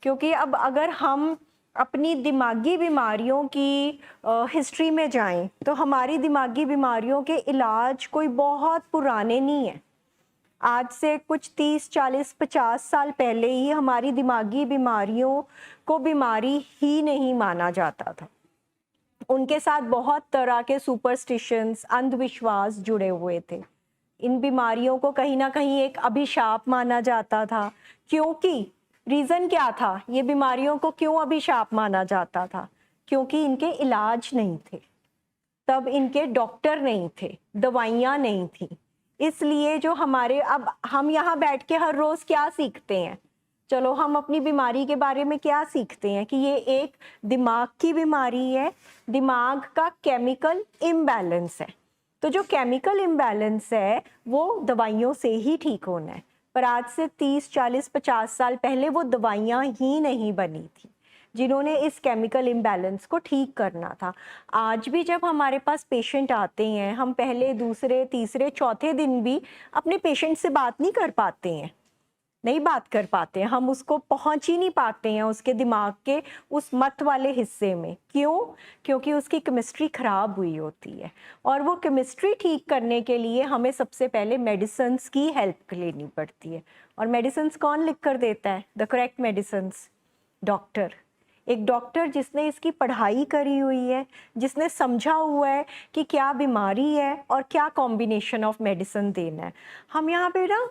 क्योंकि अब अगर हम अपनी दिमागी बीमारियों की हिस्ट्री में जाएं तो हमारी दिमागी बीमारियों के इलाज कोई बहुत पुराने नहीं है। आज से कुछ 30, 40, 50 साल पहले ही हमारी दिमागी बीमारियों को बीमारी ही नहीं माना जाता था। उनके साथ बहुत तरह के सुपरस्टिशंस, अंधविश्वास जुड़े हुए थे। इन बीमारियों को कहीं ना कहीं एक अभिशाप माना जाता था। क्योंकि रीज़न क्या था, ये बीमारियों को क्यों अभिशाप माना जाता था? क्योंकि इनके इलाज नहीं थे, तब इनके डॉक्टर नहीं थे, दवाइयाँ नहीं थी। इसलिए जो हमारे, अब हम यहाँ बैठ के हर रोज़ क्या सीखते हैं? चलो हम अपनी बीमारी के बारे में क्या सीखते हैं कि ये एक दिमाग की बीमारी है, दिमाग का केमिकल इम्बैलेंस है। तो जो केमिकल इम्बैलेंस है वो दवाइयों से ही ठीक होना है। पर आज से 30, 40, 50 साल पहले वो दवाइयाँ ही नहीं बनी थी जिन्होंने इस केमिकल इम्बैलेंस को ठीक करना था। आज भी जब हमारे पास पेशेंट आते हैं, हम पहले, दूसरे, तीसरे, चौथे दिन भी अपने पेशेंट से बात नहीं कर पाते हैं, नहीं बात कर पाते हैं, हम उसको पहुंच ही नहीं पाते हैं उसके दिमाग के उस मत वाले हिस्से में। क्यों? क्योंकि उसकी केमिस्ट्री खराब हुई होती है। और वो केमिस्ट्री ठीक करने के लिए हमें सबसे पहले मेडिसिन्स की हेल्प लेनी पड़ती है। और मेडिसिन्स कौन लिख कर देता है? The correct medicines, doctor. एक डॉक्टर जिसने इसकी पढ़ाई करी हुई है, जिसने समझा हुआ है कि क्या बीमारी है और क्या कॉम्बिनेशन ऑफ मेडिसिन देना है। हम यहाँ पे ना,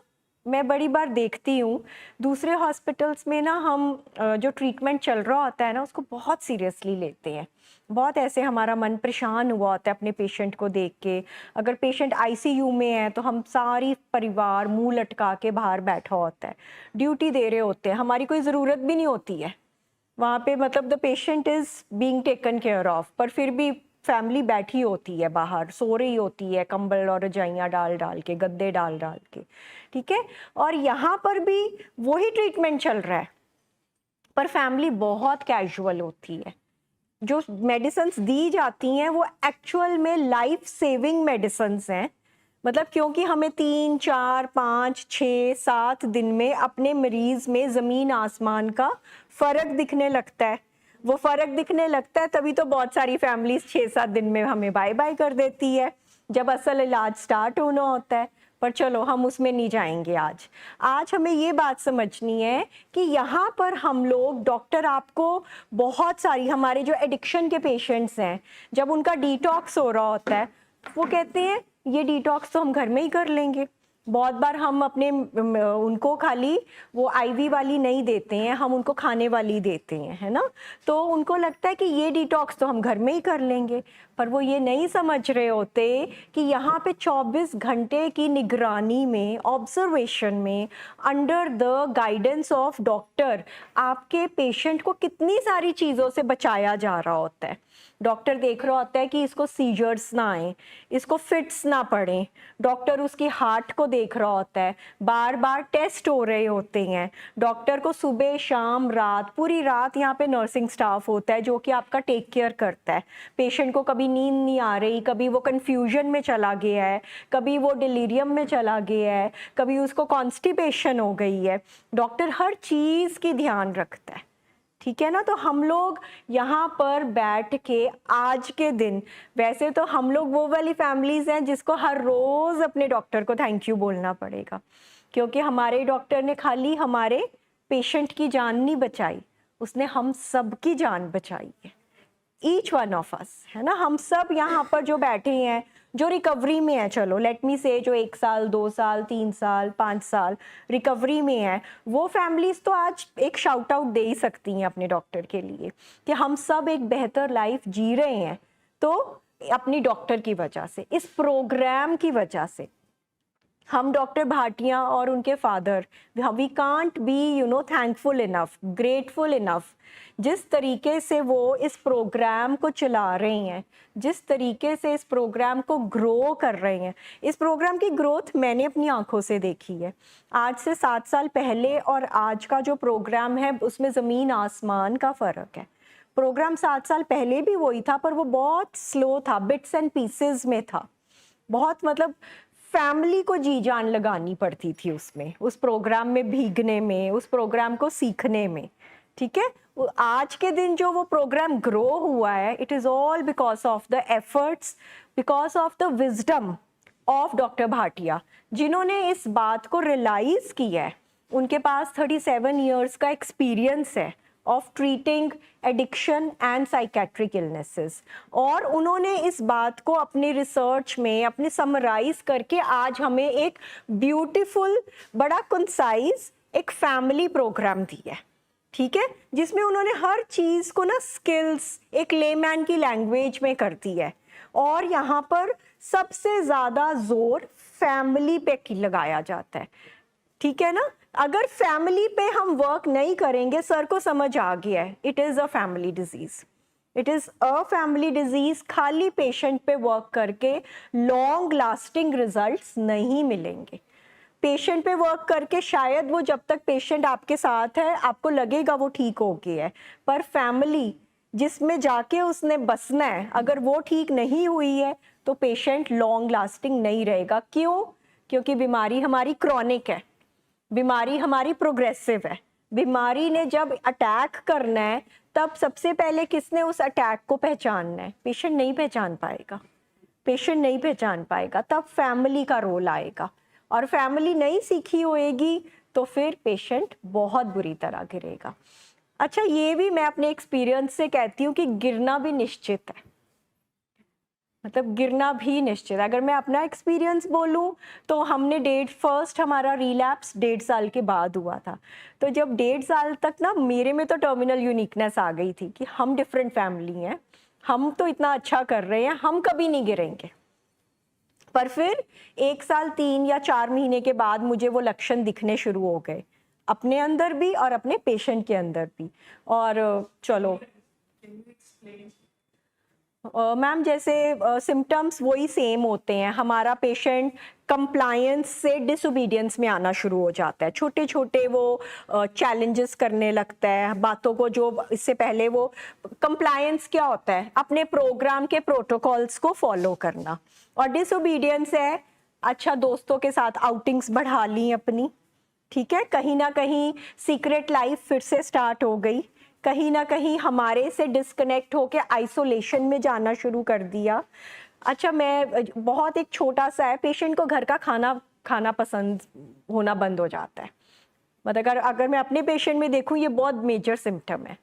मैं बड़ी बार देखती हूँ दूसरे हॉस्पिटल्स में ना, हम जो ट्रीटमेंट चल रहा होता है ना उसको बहुत सीरियसली लेते हैं। बहुत ऐसे हमारा मन परेशान हुआ होता है अपने पेशेंट को देख के। अगर पेशेंट आईसीयू में है तो हम सारी परिवार मुंह लटका के बाहर बैठा होता है, ड्यूटी दे रहे होते हैं, हमारी कोई ज़रूरत भी नहीं होती है वहाँ पे, मतलब the patient is being taken care of, पर फिर भी फैमिली बैठी होती है बाहर, सो रही होती है कंबल और रजाइयाँ डाल डाल के, गद्दे डाल डाल के, ठीक है। और यहाँ पर भी वही ट्रीटमेंट चल रहा है, पर फैमिली बहुत कैजुअल होती है। जो मेडिसिन्स दी जाती हैं वो एक्चुअल में लाइफ सेविंग मेडिसिन्स हैं। मतलब क्योंकि हमें 3, 4, 5, 6, 7 दिन में अपने मरीज में ज़मीन आसमान का फ़र्क दिखने लगता है। वो फ़र्क दिखने लगता है तभी तो बहुत सारी फैमिलीज 6-7 दिन में हमें बाय बाय कर देती है, जब असल इलाज स्टार्ट होना होता है। पर चलो हम उसमें नहीं जाएंगे आज। आज हमें ये बात समझनी है कि यहाँ पर हम लोग, डॉक्टर आपको बहुत सारी, हमारे जो एडिक्शन के पेशेंट्स हैं, जब उनका डिटॉक्स हो रहा होता है वो कहते हैं ये डिटॉक्स तो हम घर में ही कर लेंगे। बहुत बार हम अपने उनको खाली वो आईवी वाली नहीं देते हैं, हम उनको खाने वाली देते हैं, है ना। तो उनको लगता है कि ये डिटॉक्स तो हम घर में ही कर लेंगे, पर वो ये नहीं समझ रहे होते कि यहाँ पे 24 घंटे की निगरानी में, ऑब्जर्वेशन में, under the guidance of doctor आपके पेशेंट को कितनी सारी चीज़ों से बचाया जा रहा होता है। डॉक्टर देख रहा होता है कि इसको सीजर्स ना आए, इसको फिट्स ना पड़े। डॉक्टर उसकी हार्ट को देख रहा होता है, बार बार टेस्ट हो रहे होते हैं। डॉक्टर को सुबह शाम रात, पूरी रात यहाँ पे नर्सिंग स्टाफ होता है जो कि आपका टेक केयर करता है। पेशेंट को कभी नींद नहीं आ रही, कभी वो कन्फ्यूजन में चला गया है, कभी वो डिलीरियम में चला गया है, कभी उसको कॉन्स्टिपेशन हो गई है, डॉक्टर हर चीज़ की ध्यान रखता है, ठीक है ना। तो हम लोग यहाँ पर बैठ के आज के दिन, वैसे तो हम लोग वो वाली फैमिलीज हैं जिसको हर रोज अपने डॉक्टर को थैंक यू बोलना पड़ेगा, क्योंकि हमारे डॉक्टर ने खाली हमारे पेशेंट की जान नहीं बचाई, उसने हम सब की जान बचाई है। ईच वन ऑफ अस, है ना। हम सब यहाँ पर जो बैठे हैं, जो रिकवरी में है, चलो लेट मी से, जो 1 साल 2 साल 3 साल 5 साल रिकवरी में है, वो फैमिलीज तो आज एक शाउट आउट दे ही सकती हैं अपने डॉक्टर के लिए कि हम सब एक बेहतर लाइफ जी रहे हैं। तो अपनी डॉक्टर की वजह से, इस प्रोग्राम की वजह से, हम डॉक्टर भाटिया और उनके father, we can't be thankful enough, grateful enough, जिस तरीके से वो इस प्रोग्राम को चला रहे हैं, जिस तरीके से इस प्रोग्राम को ग्रो कर रहे हैं। इस प्रोग्राम की ग्रोथ मैंने अपनी आंखों से देखी है। आज से 7 साल पहले और आज का जो प्रोग्राम है उसमें ज़मीन आसमान का फ़र्क है। प्रोग्राम 7 साल पहले भी वही था, पर वो बहुत स्लो था, बिट्स एंड पीसेस में था, बहुत, मतलब फैमिली को जी जान लगानी पड़ती थी उसमें, उस प्रोग्राम में भीगने में, उस प्रोग्राम को सीखने में, ठीक है। आज के दिन जो वो प्रोग्राम ग्रो हुआ है, it is all because of the efforts, because of the wisdom of doctor Bhatia, जिन्होंने इस बात को रियलाइज किया है। उनके पास 37 इयर्स का एक्सपीरियंस है of treating addiction and psychiatric illnesses, और उन्होंने इस बात को अपनी रिसर्च में अपने समराइज करके आज हमें एक ब्यूटीफुल, बड़ा कंसाइज एक फैमिली प्रोग्राम दिया है, ठीक है, जिसमें उन्होंने हर चीज़ को ना स्किल्स एक लेमैन की लैंग्वेज में कर दी है। और यहाँ पर सबसे ज़्यादा जोर फैमिली पे लगाया जाता है, ठीक है ना। अगर फैमिली पे हम वर्क नहीं करेंगे, सर को समझ आ गया है, it is a family disease, it is a family disease. खाली पेशेंट पे वर्क करके लॉन्ग लास्टिंग रिजल्ट्स नहीं मिलेंगे। पेशेंट पे वर्क करके शायद वो जब तक पेशेंट आपके साथ है आपको लगेगा वो ठीक हो गया है, पर फैमिली जिसमें जाके उसने बसना है, अगर वो ठीक नहीं हुई है तो पेशेंट लॉन्ग लास्टिंग नहीं रहेगा। क्यों? क्योंकि बीमारी हमारी क्रॉनिक है, बीमारी हमारी प्रोग्रेसिव है। बीमारी ने जब अटैक करना है तब सबसे पहले किसने उस अटैक को पहचानना है? पेशेंट नहीं पहचान पाएगा, पेशेंट नहीं पहचान पाएगा, तब फैमिली का रोल आएगा। और फैमिली नहीं सीखी होएगी तो फिर पेशेंट बहुत बुरी तरह गिरेगा। अच्छा, ये भी मैं अपने एक्सपीरियंस से कहती हूँ कि गिरना भी निश्चित है, मतलब गिरना भी निश्चित है। अगर मैं अपना एक्सपीरियंस बोलूं तो हमने फर्स्ट हमारा रिलैप्स 1.5 साल के बाद हुआ था। तो जब 1.5 साल तक ना मेरे में तो टर्मिनल यूनिकनेस आ गई थी कि हम डिफरेंट फैमिली हैं, हम तो इतना अच्छा कर रहे हैं, हम कभी नहीं गिरेंगे। पर फिर 1 साल 3 या 4 महीने के बाद मुझे वो लक्षण दिखने शुरू हो गए, अपने अंदर भी और अपने पेशेंट के अंदर भी। और चलो मैम, जैसे सिम्टम्स वही सेम होते हैं। हमारा पेशेंट कंप्लायंस से डिसोबीडियंस में आना शुरू हो जाता है, छोटे छोटे वो चैलेंजेस करने लगता है बातों को, जो इससे पहले वो कंप्लायंस क्या होता है? अपने प्रोग्राम के प्रोटोकॉल्स को फॉलो करना। और डिसोबीडियंस है, अच्छा दोस्तों के साथ आउटिंग्स बढ़ा ली अपनी, ठीक है, कहीं ना कहीं सीक्रेट लाइफ फिर से स्टार्ट हो गई, कहीं ना कहीं हमारे से डिस्कनेक्ट होके आइसोलेशन में जाना शुरू कर दिया। अच्छा, मैं बहुत एक छोटा सा है, पेशेंट को घर का खाना पसंद होना बंद हो जाता है। मतलब अगर मैं अपने पेशेंट में देखूं, ये बहुत मेजर सिम्टम है।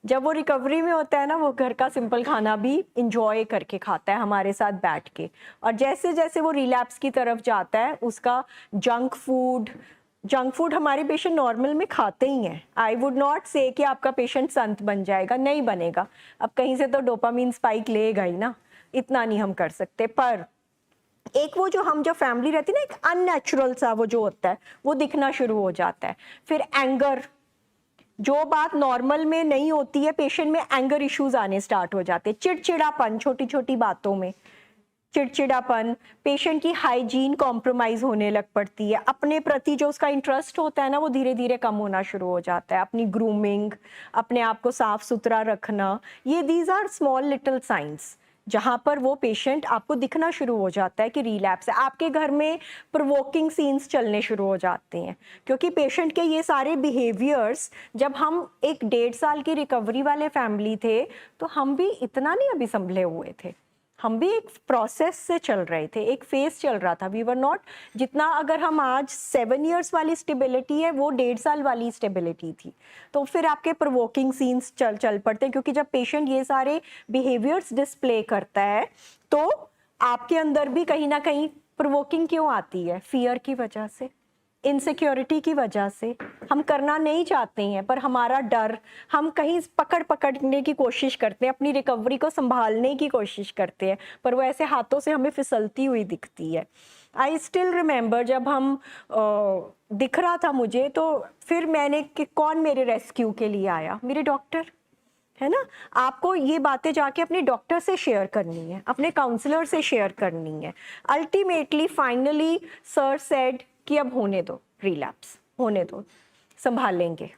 जब वो रिकवरी में होता है ना, वो घर का सिंपल खाना भी इंजॉय करके खाता है हमारे साथ बैठ के। और जैसे जैसे वो रिलैप्स की तरफ जाता है, उसका जंक फूड हमारे पेशेंट नॉर्मल में खाते ही हैं। आई वुड नॉट से कि आपका पेशेंट संत बन जाएगा, नहीं बनेगा। अब कहीं से तो डोपामीन स्पाइक लेगा ही ना, इतना नहीं हम कर सकते। पर एक वो जो फैमिली रहती है ना, एक अननेचुरल सा वो जो होता है वो दिखना शुरू हो जाता है। फिर एंगर, जो बात नॉर्मल में नहीं होती है, पेशेंट में एंगर इश्यूज आने स्टार्ट हो जाते हैं। चिड़चिड़ापन, छोटी छोटी बातों में चिड़चिड़ापन, पेशेंट की हाइजीन कॉम्प्रोमाइज होने लग पड़ती है, अपने प्रति जो उसका इंटरेस्ट होता है ना वो धीरे धीरे कम होना शुरू हो जाता है। अपनी ग्रूमिंग, अपने आप को साफ सुथरा रखना, ये these are small little science जहाँ पर वो पेशेंट आपको दिखना शुरू हो जाता है कि रिलैप्स है। आपके घर में प्रोवोकिंग सीन्स चलने शुरू हो जाते हैं, क्योंकि पेशेंट के ये सारे बिहेवियर्स, जब हम एक 1.5 साल की रिकवरी वाले फैमिली थे तो हम भी इतना नहीं अभी संभले हुए थे, हम भी एक प्रोसेस से चल रहे थे, एक फेज चल रहा था। वी वर नॉट जितना, अगर हम आज 7 इयर्स वाली स्टेबिलिटी है, वो 1.5 साल वाली स्टेबिलिटी थी। तो फिर आपके प्रोवोकिंग सीन्स चल पड़ते हैं, क्योंकि जब पेशेंट ये सारे बिहेवियर्स डिस्प्ले करता है तो आपके अंदर भी कहीं ना कहीं प्रोवोकिंग क्यों आती है? फियर की वजह से, इनसिक्योरिटी की वजह से। हम करना नहीं चाहते हैं, पर हमारा डर, हम कहीं पकड़ने की कोशिश करते हैं, अपनी रिकवरी को संभालने की कोशिश करते हैं, पर वो ऐसे हाथों से हमें फिसलती हुई दिखती है। आई स्टिल रिमेंबर, जब हम दिख रहा था मुझे, तो फिर मैंने कि कौन मेरे रेस्क्यू के लिए आया? मेरे डॉक्टर, है ना। आपको ये बातें जाके अपने डॉक्टर से शेयर करनी है, अपने काउंसलर से शेयर करनी है। अल्टीमेटली फाइनली सर सेड कि अब होने दो, रिलैप्स होने दो, संभाल लेंगे,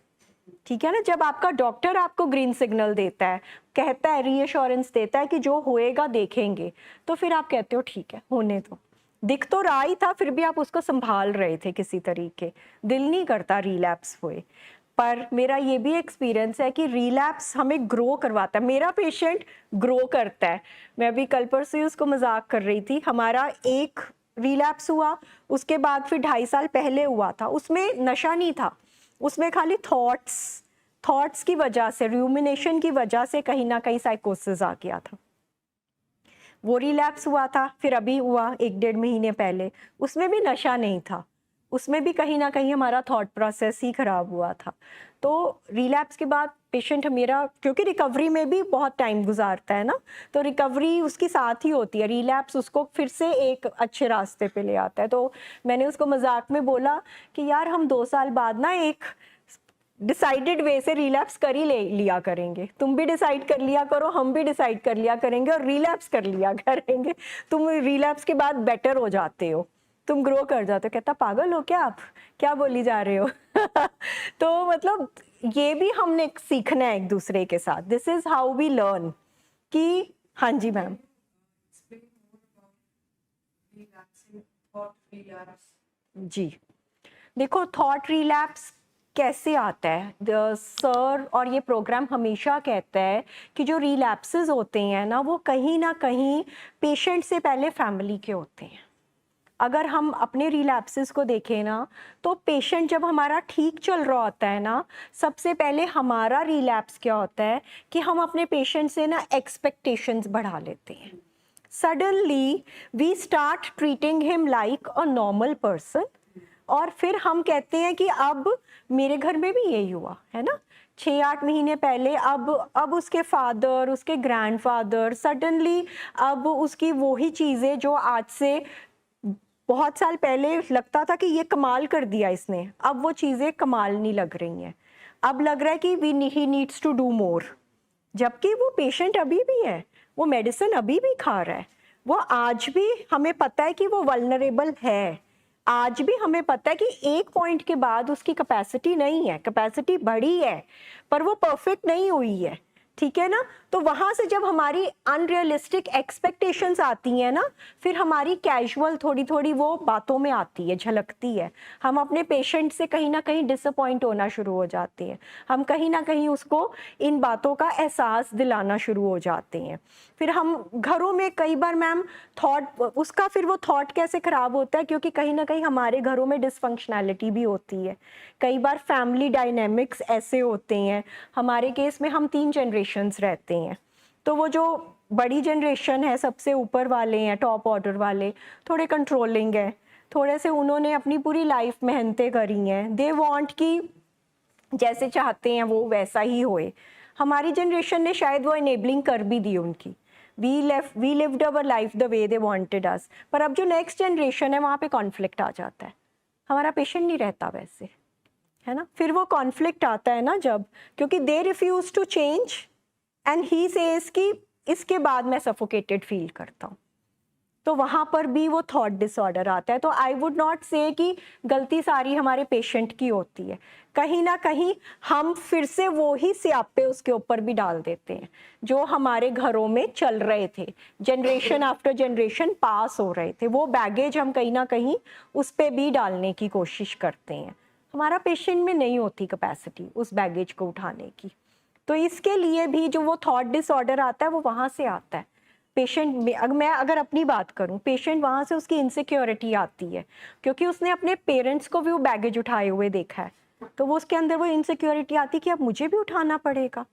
ठीक है ना। जब आपका डॉक्टर आपको ग्रीन सिग्नल देता है, कहता है, रीअश्योरेंस देता है कि जो होएगा देखेंगे, तो फिर आप कहते हो ठीक है होने दो। दिख तो रहा ही था, फिर भी आप उसको संभाल रहे थे किसी तरीके, दिल नहीं करता रिलैप्स हुए। पर मेरा ये भी एक्सपीरियंस है कि रिलैप्स हमें ग्रो करवाता है। मेरा पेशेंट ग्रो करता है। मैं अभी कल परसों ही उसको मजाक कर रही थी, हमारा एक रिलैप्स हुआ, उसके बाद फिर 2.5 साल पहले हुआ था, उसमें नशा नहीं था, उसमें खाली थॉट्स की वजह से, रूमिनेशन की वजह से कहीं ना कहीं साइकोसिस आ गया था। वो रिलैप्स हुआ था, फिर अभी हुआ 1-1.5 महीने पहले, उसमें भी नशा नहीं था, उसमें भी कहीं ना कहीं हमारा थॉट प्रोसेस ही खराब हुआ था। तो रिलैप्स के बाद पेशेंट मेरा, क्योंकि रिकवरी में भी बहुत टाइम गुजारता है ना, तो रिकवरी उसकी साथ ही होती है, रिलैप्स उसको फिर से एक अच्छे रास्ते पे ले आता है। तो मैंने उसको मजाक में बोला कि यार हम 2 साल बाद ना एक डिसाइडेड वे से रिलैप्स कर ही लिया करेंगे, तुम भी डिसाइड कर लिया करो, हम भी डिसाइड कर लिया करेंगे और रिलैप्स कर लिया करेंगे। तुम रिलैप्स के बाद बेटर हो जाते हो, तुम ग्रो कर जाते हो। कहता पागल हो क्या आप, क्या बोली जा रहे हो? तो मतलब ये भी हमने सीखना है एक दूसरे के साथ, this is how we learn कि हाँ जी मैम। जी देखो, थॉट रिलैप्स कैसे आता है सर, और ये प्रोग्राम हमेशा कहता है कि जो रिलैप्सेस होते हैं ना कहीं पेशेंट से पहले फैमिली के होते हैं। अगर हम अपने रिलैप्सेस को देखें ना, तो पेशेंट जब हमारा ठीक चल रहा होता है ना, सबसे पहले हमारा रिलैप्स क्या होता है कि हम अपने पेशेंट से ना एक्सपेक्टेशंस बढ़ा लेते हैं। Suddenly we start treating him like a normal person, और फिर हम कहते हैं कि अब मेरे घर में भी यही हुआ है ना 6-8 महीने पहले, अब उसके फादर, उसके ग्रैंडफादर सडनली, अब उसकी वही चीज़ें जो आज से बहुत साल पहले लगता था कि ये कमाल कर दिया इसने, अब वो चीज़ें कमाल नहीं लग रही हैं। अब लग रहा है कि he needs to do more, जबकि वो पेशेंट अभी भी है, वो मेडिसिन अभी भी खा रहा है, वो आज भी हमें पता है कि वो वल्नरेबल है, आज भी हमें पता है कि एक पॉइंट के बाद उसकी कैपेसिटी नहीं है, कैपेसिटी बढ़ी है पर वो परफेक्ट नहीं हुई है, ठीक है ना। तो वहां से जब हमारी अनरियलिस्टिक एक्सपेक्टेशंस आती हैं ना, फिर हमारी कैजुअल थोड़ी थोड़ी वो बातों में आती है, झलकती है, हम अपने पेशेंट से कहीं ना कहीं डिसअपॉइंट होना शुरू हो जाते हैं, हम कहीं ना कहीं उसको इन बातों का एहसास दिलाना शुरू हो जाते हैं। फिर हम घरों में कई बार मैम थॉट, उसका फिर वो थॉट कैसे खराब होता है, क्योंकि कहीं ना कहीं हमारे घरों में डिसफंक्शनैलिटी भी होती है, कई बार फैमिली डायनेमिक्स ऐसे होते हैं। हमारे केस में हम 3 जनरेशन्स रहते हैं, तो वो जो बड़ी जनरेशन है, सबसे ऊपर वाले हैं, टॉप ऑर्डर वाले, थोड़े कंट्रोलिंग है, थोड़े से उन्होंने अपनी पूरी लाइफ मेहनतें करी हैं, दे वांट कि जैसे चाहते हैं वो वैसा ही होए। हमारी जनरेशन ने शायद वो इनेबलिंग कर भी दी उनकी, we lived our life the way they wanted us. पर अब जो नेक्स्ट जनरेशन है वहाँ पे कॉन्फ्लिक्ट आ जाता है, हमारा पेशेंट नहीं रहता वैसे, है ना। फिर वो कॉन्फ्लिक्ट आता है ना जब, क्योंकि they refuse to change and he says कि इसके बाद मैं सफोकेटेड फील करता हूँ, तो वहाँ पर भी वो थॉट डिसऑर्डर आता है। तो आई वुड नॉट से कि गलती सारी हमारे पेशेंट की होती है, कहीं ना कहीं हम फिर से वो ही स्यापे उसके ऊपर भी डाल देते हैं जो हमारे घरों में चल रहे थे, जनरेशन आफ्टर जनरेशन पास हो रहे थे, वो बैगेज हम कहीं ना कहीं उस पर भी डालने की कोशिश करते हैं। हमारा पेशेंट में नहीं होती कैपेसिटी उस बैगेज को उठाने की, तो इसके लिए भी जो वो थॉट डिसऑर्डर आता है वो वहाँ से आता है। पेशेंट में अगर अपनी बात करूं, पेशेंट वहाँ से उसकी इनसिक्योरिटी आती है, क्योंकि उसने अपने पेरेंट्स को भी वो बैगेज उठाए हुए देखा है, तो वो उसके अंदर वो इनसिक्योरिटी आती है कि अब मुझे भी उठाना पड़ेगा।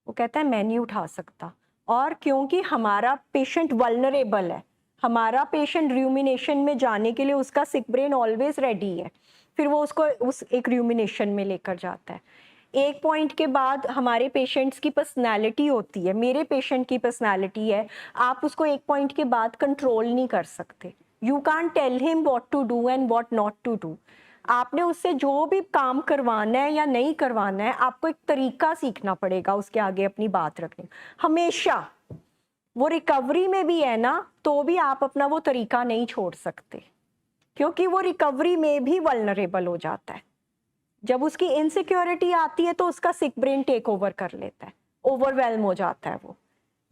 वो कहता है मैं नहीं उठा सकता, और क्योंकि हमारा पेशेंट वल्नरेबल है, हमारा पेशेंट रूमिनेशन में जाने के लिए उसका सिक ब्रेन ऑलवेज रेडी है, फिर वो उसको उस एक रूमिनेशन में लेकर जाता है। एक पॉइंट के बाद हमारे पेशेंट्स की पर्सनैलिटी होती है, मेरे पेशेंट की पर्सनैलिटी है, आप उसको एक पॉइंट के बाद कंट्रोल नहीं कर सकते, you can't tell him what to do and what not to do. आपने उससे जो भी काम करवाना है या नहीं करवाना है, आपको एक तरीका सीखना पड़ेगा उसके आगे अपनी बात रखने, हमेशा। वो रिकवरी में भी है ना, तो भी आप अपना वो तरीका नहीं छोड़ सकते, क्योंकि वो रिकवरी में भी वल्नरेबल हो जाता है। जब उसकी इनसिक्योरिटी आती है तो उसका सिक ब्रेन टेक ओवर कर लेता है, ओवरवेल्म हो जाता है वो।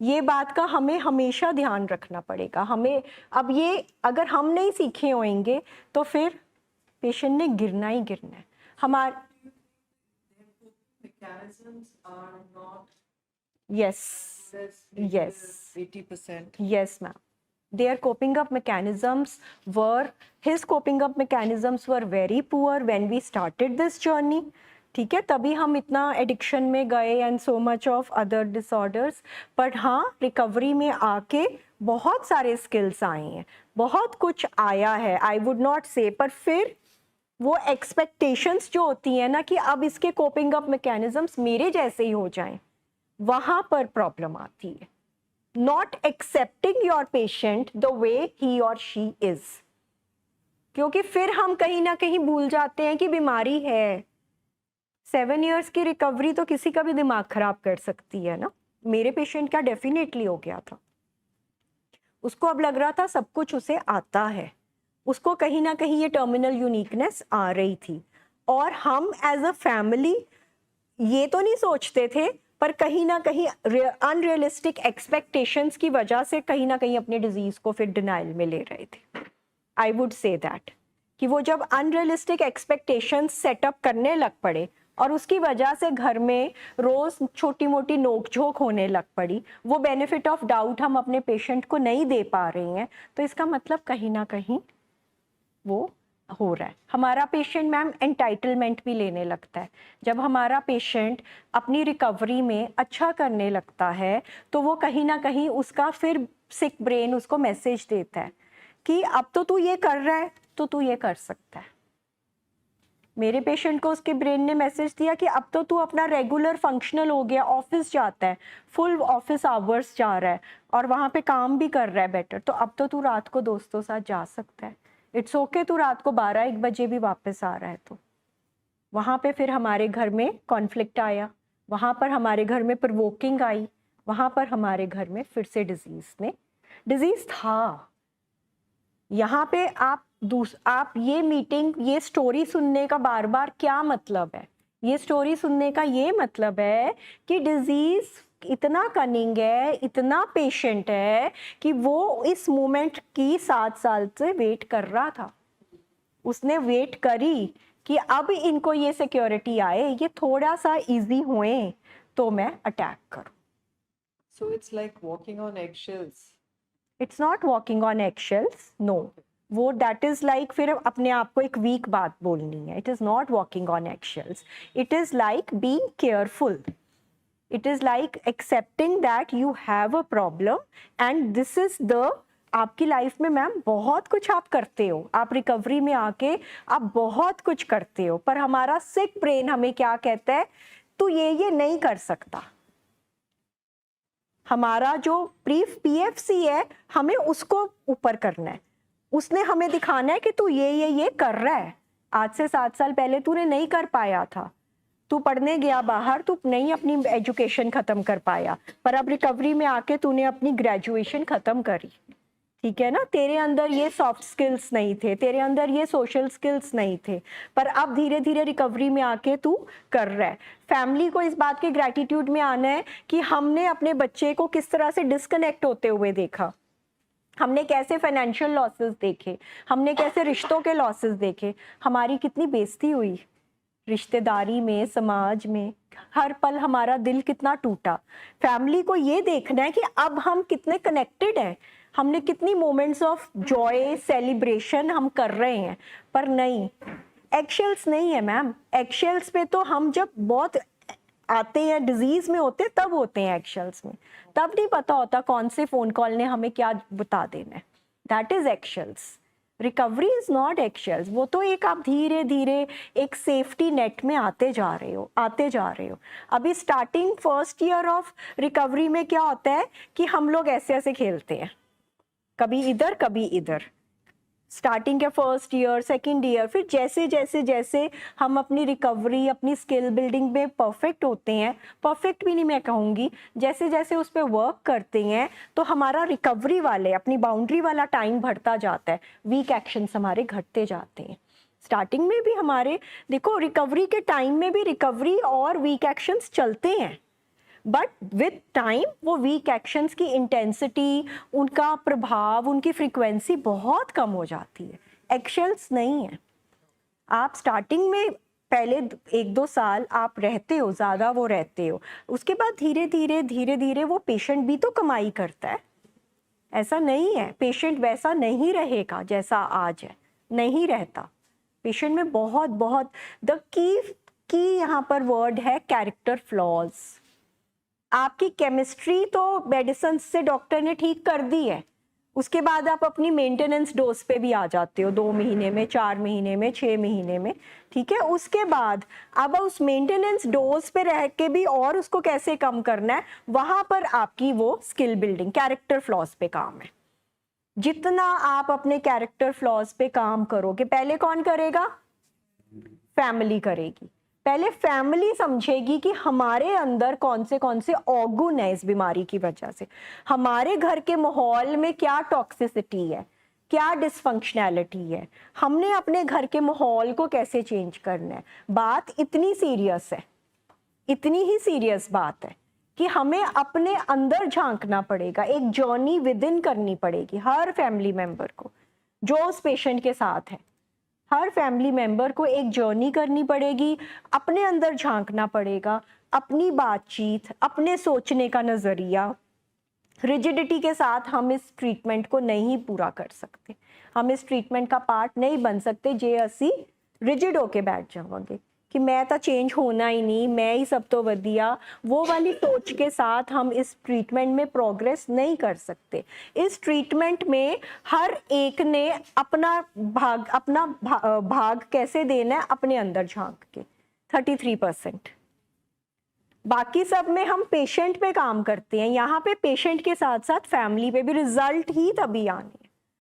ये बात का हमें हमेशा ध्यान रखना पड़ेगा। हमें अब ये अगर हम नहीं सीखे होंगे तो फिर पेशेंट ने गिरना ही गिरना है। हमारे mechanisms are not Yes. Yes. 80%. Yes, ma'am. Their coping up mechanisms were, his coping up mechanisms were very poor when we started this journey. ठीक है, तभी हम इतना एडिक्शन में गए and so much of other disorders. But हाँ, recovery में आके बहुत सारे स्किल्स आए हैं, बहुत कुछ आया है, आई वुड नॉट से. पर फिर वो एक्सपेक्टेशंस जो होती हैं ना कि अब इसके कोपिंग अप मैकेनिज्म्स मेरे जैसे ही हो जाएं, वहाँ पर प्रॉब्लम आती है. Not accepting your patient the way he or she is. क्योंकि फिर हम कहीं ना कहीं भूल जाते हैं कि बीमारी है. 7 years की रिकवरी तो किसी का भी दिमाग खराब कर सकती है ना. मेरे पेशेंट का डेफिनेटली हो गया था. उसको अब लग रहा था सब कुछ उसे आता है, उसको कहीं ना कहीं ये टर्मिनल यूनिकनेस आ रही थी. और हम एज अ फैमिली ये तो नहीं सोचते थे, पर कहीं ना कहीं अनरियलिस्टिक एक्सपेक्टेशंस की वजह से कहीं ना कहीं अपने डिजीज को फिर डिनाइल में ले रहे थे. आई वुड से दैट कि वो जब अनरियलिस्टिक एक्सपेक्टेशंस सेटअप करने लग पड़े और उसकी वजह से घर में रोज छोटी मोटी नोकझोंक होने लग पड़ी, वो बेनिफिट ऑफ डाउट हम अपने पेशेंट को नहीं दे पा रहे हैं, तो इसका मतलब कहीं ना कहीं वो हो रहा है. हमारा पेशेंट मैम एंटाइटलमेंट भी लेने लगता है. जब हमारा पेशेंट अपनी रिकवरी में अच्छा करने लगता है तो वो कहीं ना कहीं उसका फिर सिक ब्रेन उसको मैसेज देता है कि अब तो तू ये कर रहा है तो तू ये कर सकता है. मेरे पेशेंट को उसके ब्रेन ने मैसेज दिया कि अब तो तू अपना रेगुलर फंक्शनल हो गया, ऑफिस जाता है, फुल ऑफिस आवर्स जा रहा है और वहाँ पे काम भी कर रहा है बेटर, तो अब तो तू रात को दोस्तों साथ जा सकता है. इट्स ओके, तू रात को 12-1 बजे भी वापस आ रहा है. तो वहाँ पे फिर हमारे घर में कॉन्फ्लिक्ट आया, वहाँ पर हमारे घर में प्रोवोकिंग आई, वहाँ पर हमारे घर में फिर से डिजीज था. यहाँ पे आप ये मीटिंग, ये स्टोरी सुनने का बार बार क्या मतलब है? ये स्टोरी सुनने का ये मतलब है कि डिजीज इतना कनिंग है, इतना पेशेंट है कि वो इस मोमेंट की 7 साल से वेट कर रहा था. उसने वेट करी कि अब इनको ये सिक्योरिटी आए, ये थोड़ा सा इजी हुए तो मैं अटैक करूं. So it's like walking on eggshells. It's not walking on eggshells, no. वो दैट इज लाइक फिर अपने आप को एक वीक बात बोलनी है. It is not walking on eggshells. It is like being careful. It is like accepting that you have a problem and this is the, आपकी लाइफ में मैम बहुत कुछ आप करते हो, आप रिकवरी में आके आप बहुत कुछ करते हो, पर हमारा सिक ब्रेन हमें क्या कहता है, तू ये नहीं कर सकता. हमारा जो प्रीफ पीएफसी है हमें उसको ऊपर करना है, उसने हमें दिखाना है कि तू ये कर रहा है. आज से 7 साल पहले तूने नहीं कर पाया था, तू पढ़ने गया बाहर, तू नहीं अपनी एजुकेशन खत्म कर पाया, पर अब रिकवरी में आके तूने अपनी ग्रेजुएशन खत्म करी. ठीक है ना, तेरे अंदर ये सॉफ्ट स्किल्स नहीं थे, तेरे अंदर ये सोशल स्किल्स नहीं थे, पर अब धीरे धीरे रिकवरी में आके तू कर रहा है. फैमिली को इस बात के ग्रैटिट्यूड में आना है कि हमने अपने बच्चे को किस तरह से डिस्कनेक्ट होते हुए देखा, हमने कैसे फाइनेंशियल लॉसेस देखे, हमने कैसे रिश्तों के लॉसेस देखे, हमारी कितनी बेइज्जती हुई रिश्तेदारी में, समाज में, हर पल हमारा दिल कितना टूटा. फैमिली को ये देखना है कि अब हम कितने कनेक्टेड हैं, हमने कितनी मोमेंट्स ऑफ जॉय सेलिब्रेशन हम कर रहे हैं. पर नहीं, एक्शेल्स नहीं है मैम. एक्शेल्स पे तो हम जब बहुत आते हैं, डिजीज में होते हैं तब होते हैं एक्शेल्स में, तब नहीं पता होता कौन से फोन कॉल ने हमें क्या बता देना है. That is एक्शेल्स. Recovery is not एक्शेल्स. वो तो एक आप धीरे धीरे एक सेफ्टी नेट में आते जा रहे हो. अभी starting first year of recovery में क्या होता है कि हम लोग ऐसे ऐसे खेलते हैं, कभी इधर कभी इधर. स्टार्टिंग के फर्स्ट ईयर, सेकेंड ईयर, फिर जैसे जैसे जैसे हम अपनी रिकवरी, अपनी स्किल बिल्डिंग में परफेक्ट होते हैं, परफेक्ट भी नहीं मैं कहूँगी, जैसे जैसे उस पर वर्क करते हैं तो हमारा रिकवरी वाले अपनी बाउंड्री वाला टाइम बढ़ता जाता है, वीक एक्शंस हमारे घटते जाते हैं. स्टार्टिंग में भी हमारे देखो, रिकवरी के टाइम में भी रिकवरी और वीक एक्शंस चलते हैं, बट विद टाइम वो वीक एक्शंस की इंटेंसिटी, उनका प्रभाव, उनकी फ्रीक्वेंसी बहुत कम हो जाती है. एक्शंस नहीं है. आप स्टार्टिंग में पहले 1-2 साल आप रहते हो, ज़्यादा वो रहते हो, उसके बाद धीरे-धीरे वो पेशेंट भी तो कमाई करता है। ऐसा नहीं है, पेशेंट वैसा नहीं रहेगा जैसा आज है, नहीं रहता। पेशेंट में बहुत द की यहाँ पर वर्ड है कैरेक्टर फ्लॉज। आपकी केमिस्ट्री तो मेडिसिन से डॉक्टर ने ठीक कर दी है, उसके बाद आप अपनी मेंटेनेंस डोज पे भी आ जाते हो 2 महीने में, 4 महीने में, 6 महीने में, ठीक है। उसके बाद अब उस मेंटेनेंस डोज पे रह के भी और उसको कैसे कम करना है, वहां पर आपकी वो स्किल बिल्डिंग कैरेक्टर फ्लॉज पे काम है। जितना आप अपने कैरेक्टर फ्लॉज पे काम करोगे, पहले कौन करेगा? फैमिली करेगी। पहले फैमिली समझेगी कि हमारे अंदर कौन से औगुण है इस बीमारी की वजह से, हमारे घर के माहौल में क्या टॉक्सिसिटी है, क्या डिसफंक्शनैलिटी है, हमने अपने घर के माहौल को कैसे चेंज करना है। बात इतनी सीरियस है, इतनी ही सीरियस बात है कि हमें अपने अंदर झांकना पड़ेगा, एक जर्नी विद इन करनी पड़ेगी हर फैमिली मेंबर को जो उस पेशेंट के साथ है। हर फैमिली मेंबर को एक जर्नी करनी पड़ेगी, अपने अंदर झांकना पड़ेगा, अपनी बातचीत, अपने सोचने का नज़रिया। रिजिडिटी के साथ हम इस ट्रीटमेंट को नहीं पूरा कर सकते, हम इस ट्रीटमेंट का पार्ट नहीं बन सकते जे असी रिजिड होके बैठ जावांगे कि मैं तो चेंज होना ही नहीं, मैं ही सब तो वधिया। वो वाली सोच के साथ हम इस ट्रीटमेंट में प्रोग्रेस नहीं कर सकते। इस ट्रीटमेंट में हर एक ने अपना भाग कैसे देना है, अपने अंदर झांक के 33%। बाकी सब में हम पेशेंट पे काम करते हैं, यहाँ पे पेशेंट के साथ साथ फैमिली पे भी रिजल्ट ही तभी आने।